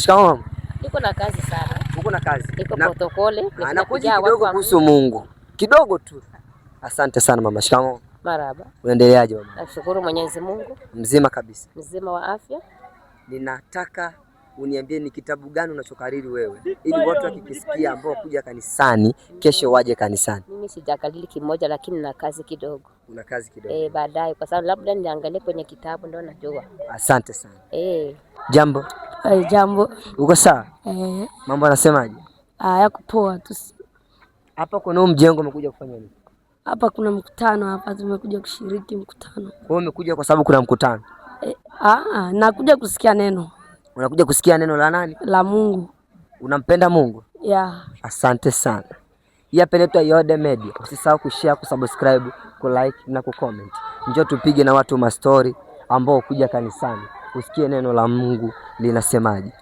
Shikamoo. Niko na kazi sana. Uko na kazi? Niko protokoli. Nakuja kidogo kuhusu Mungu. Kidogo tu. Asante sana mama. Shikamoo. Marhaba. Unaendeleaje mama? Nashukuru Mwenyezi Mungu. Mzima kabisa. Mzima wa afya. Ninataka uniambie ni kitabu gani unachokariri wewe ili watu wakikisikia ambao kuja kanisani kesho waje kanisani. Mimi sijakariri kimoja lakini na kazi kidogo. Una kazi kidogo? Baadaye kwa sababu labda niangalie kwenye kitabu ndio najua. Asante sana. Jambo. Jambo. Uko sawa? Mambo anasemaje? Yako poa tu. Hapa kuna mjengo umekuja kufanya nini? Hapa kuna mkutano hapa, tumekuja kushiriki mkutano. Wewe umekuja kwa sababu kuna mkutano? Nakuja kusikia neno. Unakuja kusikia neno la nani? La Mungu. Unampenda Mungu? Yeah. Asante sana. Hii hapa inaitwa Yode Media. Usisahau kushare, kusubscribe, kulike na kucomment. Njoo tupige na watu mastori ambao kuja kanisani. Usikie neno la Mungu linasemaje.